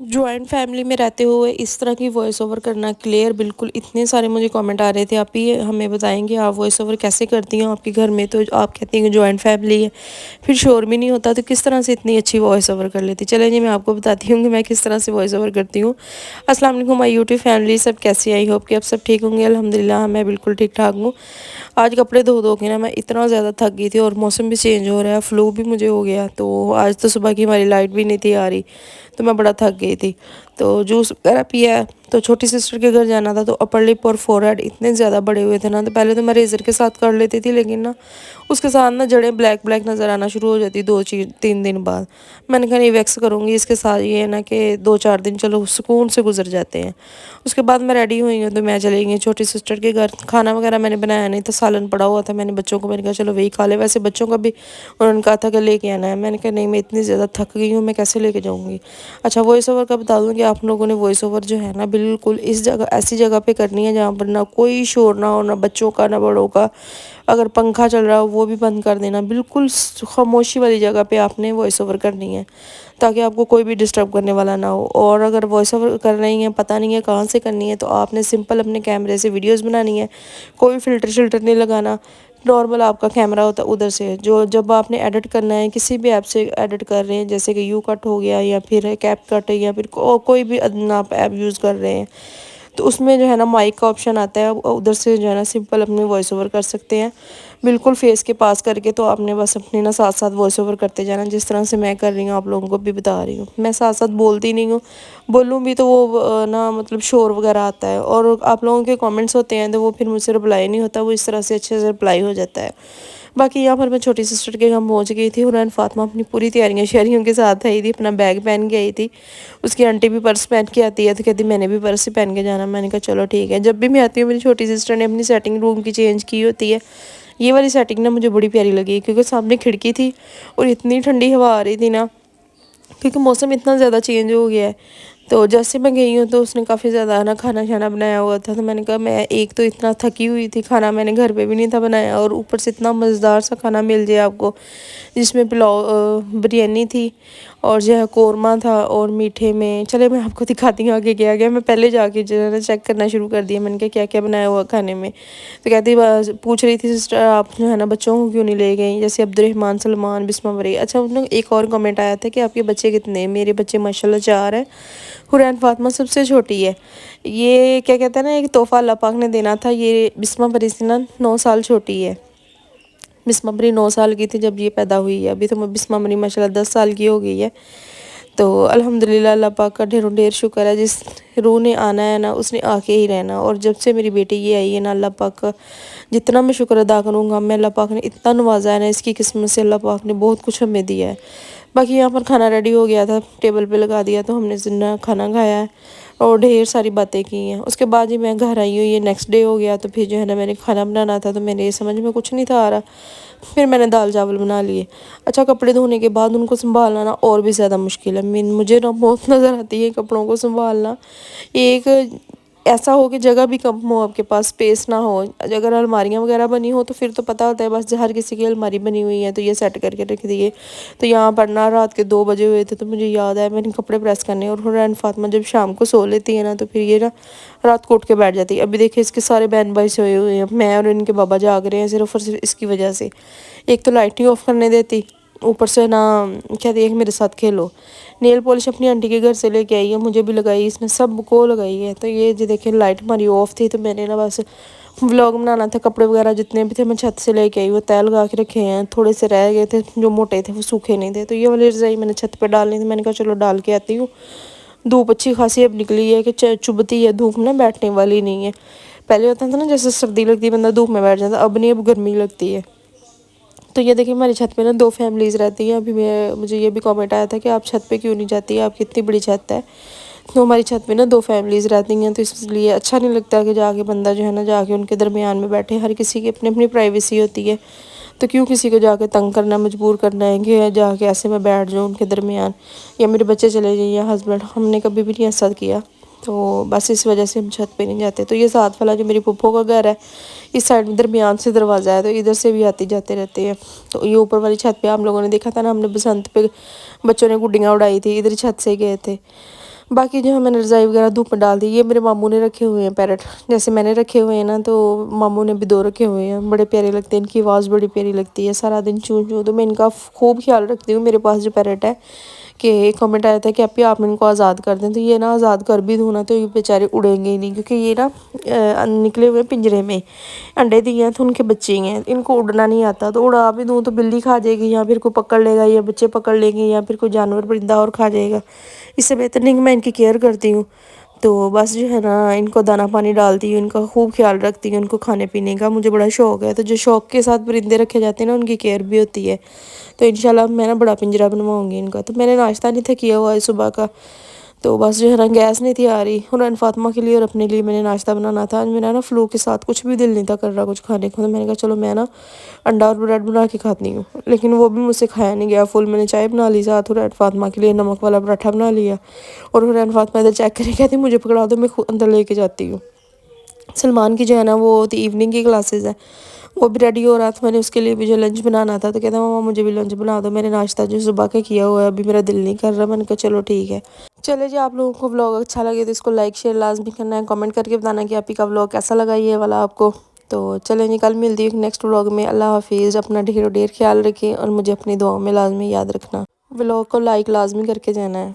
Joint family में रहते हुए इस तरह की वॉइस ओवर करना क्लियर बिल्कुल, इतने सारे मुझे कमेंट आ रहे थे, आप ही हमें बताएंगे आप वॉइस ओवर कैसे करती हैं, आपके घर में तो आप कहती हैं कि जॉइंट फैमिली है, फिर शोर भी नहीं होता, तो किस तरह से इतनी अच्छी वॉइस ओवर कर लेती। चले जी मैं आपको बताती हूँ कि मैं किस तरह से वॉइस ओवर करती हूँ। अस्सलाम वालेकुम माय यूट्यूब फैमिली, सब कैसी, आई होप कि आप सब ठीक होंगे। अल्हम्दुलिल्लाह मैं बिल्कुल ठीक ठाक हूँ। आज कपड़े धो धो के ना मैं इतना ज़्यादा थक गई थी, और मौसम भी चेंज हो रहा है, फ्लू भी मुझे हो गया, तो आज तो सुबह की हमारी लाइट भी नहीं थी आ रही, तो मैं बड़ा थक गई थी। तो जूस वगैरह पिया, तो छोटी सिस्टर के घर जाना था, तो अपर लिप और फोरहेड इतने ज़्यादा बड़े हुए थे ना, तो पहले तो मैं रेज़र के साथ कर लेती थी, लेकिन ना उसके साथ ना जड़ें ब्लैक ब्लैक नज़र आना शुरू हो जाती 2-3 दिन बाद। मैंने कहा नहीं वैक्स करूँगी, इसके साथ ये है ना कि 2-4 दिन चलो सुकून से गुजर जाते हैं। उसके बाद मैं रेडी हुई हूँ, तो मैं चली गई छोटी सिस्टर के घर। खाना वगैरह मैंने बनाया नहीं था, सालन पड़ा हुआ था, मैंने बच्चों को मैंने कहा चलो वही खा ले, वैसे बच्चों का भी उन्होंने कहा था कि लेके आना है। मैंने कहा नहीं मैं इतनी ज़्यादा थक गई हूँ, मैं कैसे लेके जाऊँगी। अच्छा, वॉइस ओवर का बता दूँ कि आप लोगों ने वॉइस ओवर जो है ना बिल्कुल इस जगह, ऐसी जगह पे करनी है जहाँ पर ना कोई शोर ना हो, ना बच्चों का ना बड़ों का। अगर पंखा चल रहा हो वो भी बंद कर देना, बिल्कुल खामोशी वाली जगह पे आपने वॉइस ओवर करनी है, ताकि आपको कोई भी डिस्टर्ब करने वाला ना हो। और अगर वॉइस ओवर कर रही हैं, पता नहीं है कहाँ से करनी है, तो आपने सिंपल अपने कैमरे से वीडियोस बनानी है, कोई फ़िल्टर शिल्टर नहीं लगाना। नॉर्मल आपका कैमरा होता है उधर से, जो जब आपने एडिट करना है किसी भी ऐप से एडिट कर रहे हैं, जैसे कि यू कट हो गया, या फिर कैप कट, या फिर कोई भी आप ऐप यूज़ कर रहे हैं, तो उसमें जो है ना माइक का ऑप्शन आता है, उधर से जो है ना सिंपल अपनी वॉइस ओवर कर सकते हैं, बिल्कुल फेस के पास करके। तो आपने बस अपनी ना साथ साथ वॉइस ओवर करते जाना, जिस तरह से मैं कर रही हूँ आप लोगों को भी बता रही हूँ। मैं साथ साथ बोलती नहीं हूँ, बोलूँ भी तो वो ना मतलब शोर वगैरह आता है, और आप लोगों के कमेंट्स होते हैं तो वो फिर मुझसे रिप्लाई नहीं होता, वो इस तरह से अच्छे से रिप्लाई हो जाता है। बाकी यहाँ पर मैं छोटी सिस्टर के घर पहुँच गई थी। हुरैन फातिमा अपनी पूरी तैयारियाँ शहरियों के साथ आई थी, अपना बैग पहन के आई थी। उसकी आंटी भी पर्स पहन के आती है, तो कहती मैंने भी पर्स ही पहन के जाना। मैंने कहा चलो ठीक है। जब भी मैं आती हूँ मेरी छोटी सिस्टर ने अपनी सेटिंग रूम की चेंज की होती है। ये वाली सेटिंग ना मुझे बड़ी प्यारी लगी, क्योंकि सामने खिड़की थी और इतनी ठंडी हवा आ रही थी ना, क्योंकि मौसम इतना ज़्यादा चेंज हो गया है। तो जैसे मैं गई हूँ तो उसने काफ़ी ज़्यादा ना खाना शाना बनाया हुआ था, तो मैंने कहा मैं एक तो इतना थकी हुई थी, खाना मैंने घर पे भी नहीं था बनाया, और ऊपर से इतना मज़ेदार सा खाना मिल जाए आपको, जिसमें पुलाव, बिरयानी थी, और जो है कौरमा था, और मीठे में चले मैं आपको दिखाती हूँ आगे क्या गया। मैं पहले जाके जो है ना चेक करना शुरू कर दिया, मैंने कहा क्या क्या बनाया हुआ खाने में। तो कहती बस पूछ रही थी सिस्टर आप जो है ना बच्चों को क्यों नहीं ले गई, जैसे अब्दुलरहमान, सलमान, बिस्मा बरी। अच्छा, उन्होंने एक और कमेंट आया था कि आपके बच्चे कितने हैं। मेरे बच्चे माशाल्लाह 4 हैं। हुरैन फातिमा सबसे छोटी है। ये क्या कहते हैं ना, एक तोहफ़ा अल्लाह पाक ने देना था। ये बिस्मा बरी से ना 9 साल छोटी है। बिस्मा बरी 9 साल की थी जब ये पैदा हुई है, अभी तो बिस्मा बरी माशाल्लाह 10 साल की हो गई है। तो अल्हम्दुलिल्लाह अल्लाह पाक का ढेरों ढेर शुक्र है, जिस रूह ने आना है ना उसने आके ही रहना। और जब से मेरी बेटी ये आई है ना, अल्लाह पाक का जितना मैं शुक्र अदा करूँगा, मैं अल्लाह पाक ने इतना नवाजा है ना, इसकी किस्मत से अल्लाह पाक ने बहुत कुछ हमें दिया है। बाकी यहाँ पर खाना रेडी हो गया था, टेबल पे लगा दिया, तो हमने जिन्ना खाना खाया है और ढेर सारी बातें की हैं। उसके बाद ही मैं घर आई हूँ, ये नेक्स्ट डे हो गया, तो फिर जो है ना मैंने खाना बनाना था, तो मेरे समझ में कुछ नहीं था आ रहा, फिर मैंने दाल चावल बना लिए। अच्छा, कपड़े धोने के बाद उनको संभालना ना और भी ज़्यादा मुश्किल है। मुझे ना बहुत नज़र आती है कपड़ों को संभालना। एक ऐसा हो कि जगह भी कम हो, आपके पास स्पेस ना हो। अगर अलमारियाँ वगैरह बनी हो तो फिर तो पता होता है बस हर किसी की अलमारी बनी हुई है तो ये सेट करके रख दिए। तो यहाँ पर ना रात के 2 बजे हुए थे, तो मुझे याद है मैंने कपड़े प्रेस करने, और हुरैन फातिमा जब शाम को सो लेती है ना, तो फिर ये ना रात को उठ के बैठ जाती है। अभी देखिए इसके सारे बहन भाई सोए हुए हैं, मैं और इनके बाबा जाग रहे हैं सिर्फ और सिर्फ इसकी वजह से। एक तो लाइट नहीं ऑफ करने देती, ऊपर से ना कहती है कि मेरे साथ खेलो। नेल पॉलिश अपनी आंटी के घर से लेके आई है, मुझे भी लगाई, इसने सबको लगाई है। तो ये जो देखिए लाइट हमारी ऑफ थी, तो मैंने ना बस व्लॉग बनाना था। कपड़े वगैरह जितने भी थे मैं छत से लेके आई, वो तय लगा के रखे हैं, थोड़े से रह गए थे जो मोटे थे वो सूखे नहीं थे। तो ये वाली रज़ाई मैंने छत पर डालनी थी, मैंने कहा चलो डाल के आती हूँ। धूप अच्छी खासी अब निकली है कि चुभती है धूप ना, बैठने वाली नहीं है। पहले होता था ना जैसे सर्दी लगती है बंदा धूप में बैठ जाता, अब नहीं, अब गर्मी लगती है। तो ये देखिए हमारी छत पे ना 2 फैमिलीज़ रहती हैं। अभी मैं मुझे ये भी कमेंट आया था कि आप छत पे क्यों नहीं जाती, आपकी इतनी बड़ी छत है। तो हमारी छत पे ना 2 फैमिलीज़ रहती हैं, तो इसलिए अच्छा नहीं लगता कि जाके बंदा जो है ना जाके उनके दरमियान में बैठे। हर किसी की अपनी अपनी प्राइवेसी होती है, तो क्यों किसी को जाके तंग करना, मजबूर करना है कि जाके ऐसे मैं बैठ जाऊँ उनके दरमियान, या मेरे बच्चे चले जाएँ या हस्बैंड। हमने कभी भी नहीं ऐसा किया, तो बस इस वजह से हम छत पे नहीं जाते। तो ये साथ वाला जो मेरी फूफो का घर है, इस साइड में दरमियान से दरवाज़ा है, तो इधर से भी आते जाते रहते हैं। तो ये ऊपर वाली छत पे आप लोगों ने देखा था ना, हमने बसंत पे बच्चों ने गुड्डियाँ उड़ाई थी, इधर छत से गए थे। باقی جو ہے میں نے رضائی وغیرہ دھوپ میں ڈال دی. یہ میرے ماموں نے رکھے ہوئے ہیں پیرٹ، جیسے میں نے رکھے ہوئے ہیں نا تو ماموں نے بھی 2 رکھے ہوئے ہیں. بڑے پیارے لگتے ہیں، ان کی آواز بڑی پیاری لگتی ہے، سارا دن چوں چوں. تو میں ان کا خوب خیال رکھتی ہوں. میرے پاس جو پیرٹ ہے کہ ایک کمنٹ آیا تھا کہ اپی آپ ان کو آزاد کر دیں، تو یہ نا آزاد کر بھی دوں نا تو یہ بیچارے اڑیں گے ہی نہیں، کیونکہ یہ نا نکلے ہوئے پنجرے میں انڈے دیے ہیں تو ان کے بچے ہیں. ان کو اڑنا نہیں آتا، تو اڑا بھی دوں تو بلی کھا جائے گی، یا پھر کوئی پکڑ لے گا، یا بچے پکڑ لیں گے، یا پھر کوئی جانور پرندہ اور کھا جائے گا. اس سے بہتر نہیں کہ میں ان کی کیئر کرتی ہوں. تو بس جو ہے نا ان کو دانہ پانی ڈالتی ہوں، ان کا خوب خیال رکھتی ہوں. ان کو کھانے پینے کا مجھے بڑا شوق ہے، تو جو شوق کے ساتھ پرندے رکھے جاتے ہیں نا ان کی کیئر بھی ہوتی ہے. تو انشاءاللہ میں نا بڑا پنجرہ بنواؤں گی ان کا. تو میں نے ناشتہ نہیں تھا کیا ہوا ہے صبح کا، تو بس جو ہے نا گیس نہیں تھی آ رہی. حنین فاطمہ کے لیے اور اپنے لیے میں نے ناشتہ بنانا تھا. آج میرا نا فلو کے ساتھ کچھ بھی دل نہیں تھا کر رہا کچھ کھانے کو، تو میں نے کہا چلو میں نا انڈا اور بریڈ بنا کے کھاتی ہوں. لیکن وہ بھی مجھ سے کھایا نہیں گیا فل. میں نے چائے بنا لی ساتھ، حنین فاطمہ کے لیے نمک والا پراٹھا بنا لیا. اور حنین فاطمہ ادھر چیک کرے کہتی مجھے پکڑا دو، میں خود اندر لے کے جاتی ہوں. سلمان کی جو ہے نا وہ ایوننگ کی کلاسز ہے، وہ بھی ریڈی ہو رہا تھا. میں نے اس کے لیے بھی جو لنچ بنانا تھا تو کہتا ماما مجھے بھی لنچ بنا دو. میں نے ناشتہ جو صبح کا کیا ہوا ہے ابھی میرا دل نہیں کر رہا. میں نے کہا چلو ٹھیک ہے. چلے جی، آپ لوگوں کو ولاگ اچھا لگے تو اس کو لائک شیئر لازمی کرنا ہے، کمنٹ کر کے بتانا کہ آپ ہی کا ولاگ کیسا لگا یہ والا آپ کو. تو چلیں جی، کل ملتی ہوں نیکسٹ ولاگ میں. اللہ حافظ. اپنا ڈھیر خیال رکھیں اور مجھے اپنی دعاؤں میں لازمی یاد رکھنا. ولاگ کو لائک لازمی کر کے جانا ہے.